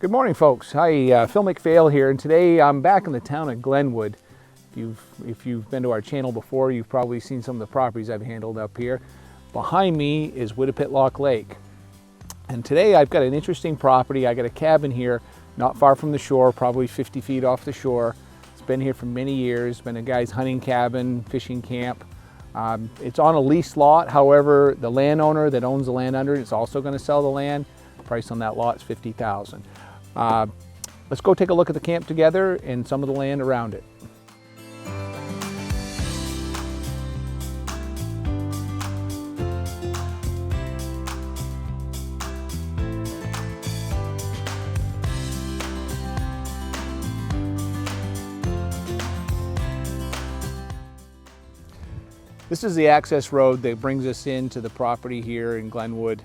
Good morning, folks. Hi, Phil McPhail here, and today I'm back in the town of Glenwood. If you've been to our channel before, you've probably seen some of the properties I've handled up here. Behind me is Whittapitlock Lake, and today I've got an interesting property. I got a cabin here, not far from the shore, probably 50 feet off the shore. It's been here for many years. Been a guy's hunting cabin, fishing camp. It's on a leased lot. However, the landowner that owns the land under it is also going to sell the land. The price on that lot is $50,000. Let's go take a look at the camp together and some of the land around it. This is the access road that brings us into the property here in Glenwood.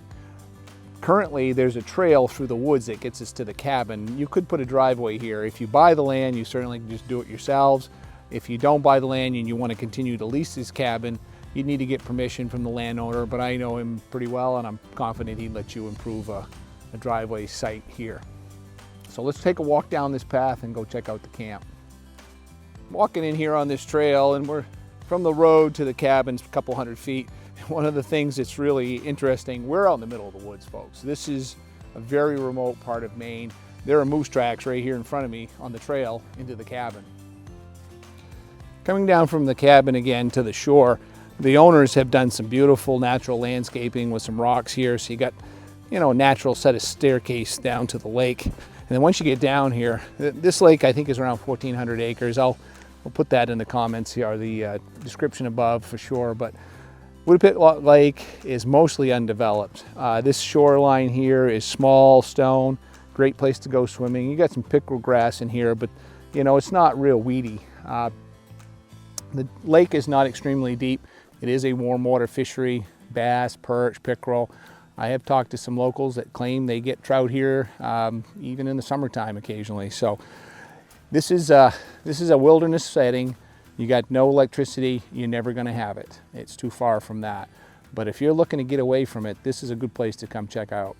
Currently, there's a trail through the woods that gets us to the cabin. You could put a driveway here. If you buy the land, you certainly can just do it yourselves. If you don't buy the land and you want to continue to lease this cabin, you need to get permission from the landowner, but I know him pretty well and I'm confident he'd let you improve a driveway site here. So let's take a walk down this path and go check out the camp. Walking in here on this trail, and we're from the road to the cabin's a couple hundred feet. One of the things that's really interesting, we're out in the middle of the woods, folks. This is a very remote part of Maine. There are moose tracks right here in front of me on the trail into the cabin. Coming down from the cabin again to the shore, the owners have done some beautiful natural landscaping with some rocks here. So you got, a natural set of staircase down to the lake. And then once you get down here, this lake I think is around 1,400 acres. We'll put that in the comments here, or the description above for sure. But Whittapitlock Lake is mostly undeveloped. This shoreline here is small stone, great place to go swimming. You got some pickerel grass in here, but it's not real weedy. The lake is not extremely deep. It is a warm water fishery, bass, perch, pickerel. I have talked to some locals that claim they get trout here even in the summertime occasionally. So this is a wilderness setting. You got no electricity, you're never going to have it. It's too far from that. But if you're looking to get away from it, this is a good place to come check out.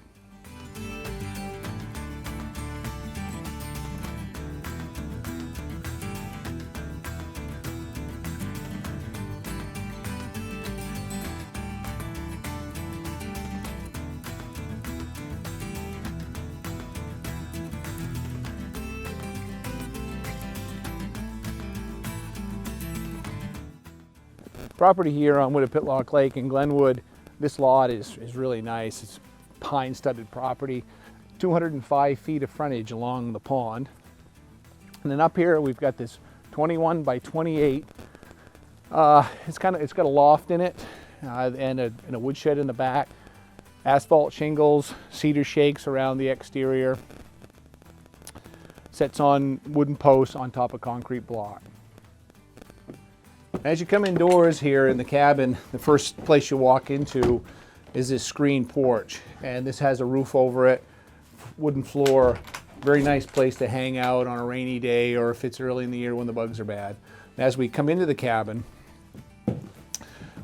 Property here on Whittapitlock Lake in Glenwood, this lot is really nice. It's pine studded property, 205 feet of frontage along the pond. And then up here we've got this 21 by 28. It's got a loft in it and a woodshed in the back. Asphalt shingles, cedar shakes around the exterior. Sets on wooden posts on top of concrete block. As you come indoors here in the cabin, the first place you walk into is this screened porch, and this has a roof over it, wooden floor, very nice place to hang out on a rainy day or if it's early in the year when the bugs are bad. As we come into the cabin,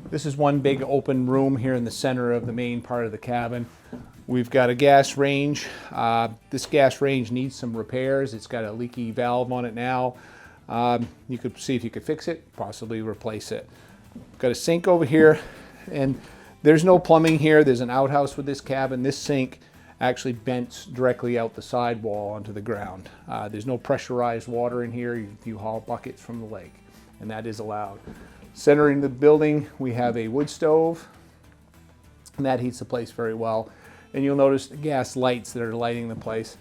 this is one big open room here in the center of the main part of the cabin. We've got a gas range. This gas range needs some repairs. It's got a leaky valve on it now. You could see if you could fix it, possibly replace it. Got a sink over here, and there's no plumbing here. There's an outhouse with this cabin. This sink actually vents directly out the sidewall onto the ground. There's no pressurized water in here. You haul buckets from the lake, and that is allowed. Centering the building, we have a wood stove, and that heats the place very well. And you'll notice the gas lights that are lighting the place.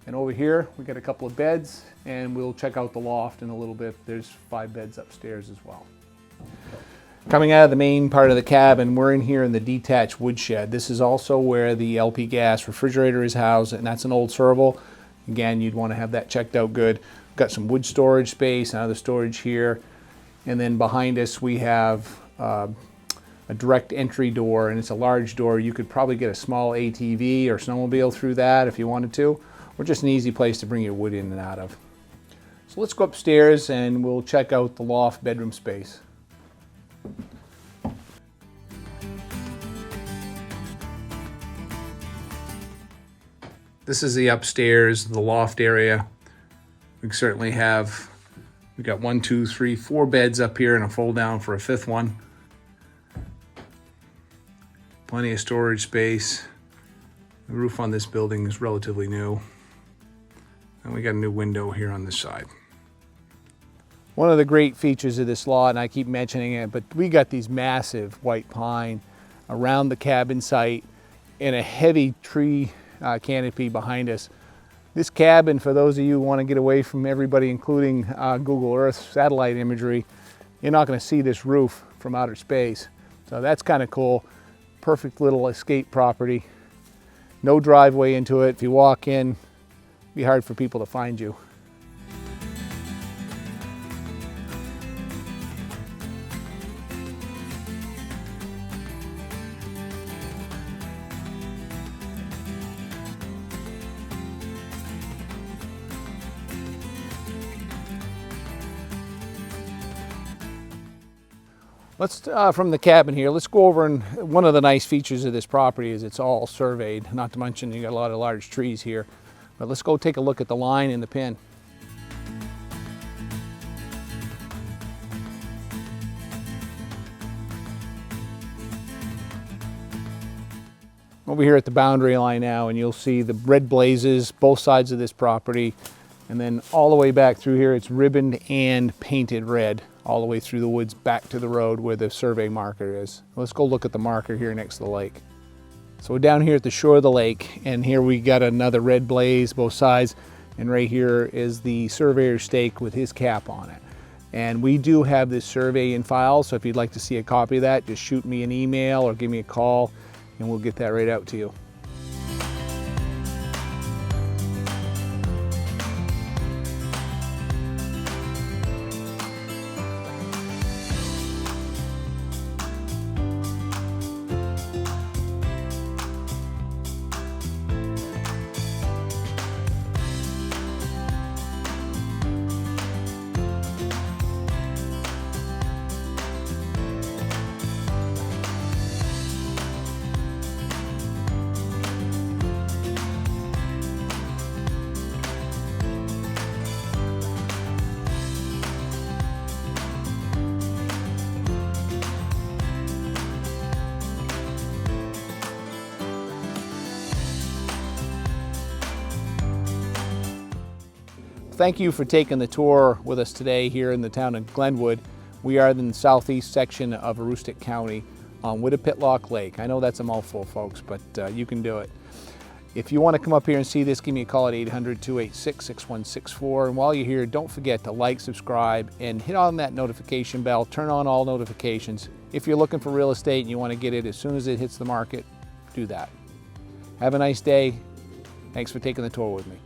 And over here, we got a couple of beds, and we'll check out the loft in a little bit. There's 5 beds upstairs as well. Coming out of the main part of the cabin, we're in here in the detached woodshed. This is also where the LP gas refrigerator is housed, and that's an old serval. Again, you'd want to have that checked out good. We've got some wood storage space, another storage here. And then behind us, we have a direct entry door, and it's a large door. You could probably get a small ATV or snowmobile through that if you wanted to, or just an easy place to bring your wood in and out of. So let's go upstairs and we'll check out the loft bedroom space. This is the upstairs, the loft area. We certainly have, we got 1, 2, 3, 4 beds up here and a fold down for a 5th one. Plenty of storage space. The roof on this building is relatively new. And we got a new window here on this side. One of the great features of this lot, and I keep mentioning it, but we got these massive white pine around the cabin site and a heavy tree canopy behind us. This cabin, for those of you who want to get away from everybody, including Google Earth satellite imagery, you're not going to see this roof from outer space. So that's kind of cool. Perfect little escape property. No driveway into it. If you walk in, it'd be hard for people to find you. Let's, from the cabin here, let's go over, and one of the nice features of this property is it's all surveyed, not to mention you got a lot of large trees here. But let's go take a look at the line and the pin. Over here at the boundary line now, and you'll see the red blazes both sides of this property, and then all the way back through here it's ribboned and painted red all the way through the woods back to the road where the survey marker is. Let's go look at the marker here next to the lake. So we're down here at the shore of the lake, and here we got another red blaze both sides, and right here is the surveyor's stake with his cap on it. And we do have this survey in file, so if you'd like to see a copy of that, just shoot me an email or give me a call and we'll get that right out to you. Thank you for taking the tour with us today here in the town of Glenwood. We are in the southeast section of Aroostook County on Whittapitlock Lake. I know that's a mouthful, folks, but you can do it. If you want to come up here and see this, give me a call at 800-286-6164. And while you're here, don't forget to like, subscribe, and hit on that notification bell. Turn on all notifications. If you're looking for real estate and you want to get it as soon as it hits the market, do that. Have a nice day. Thanks for taking the tour with me.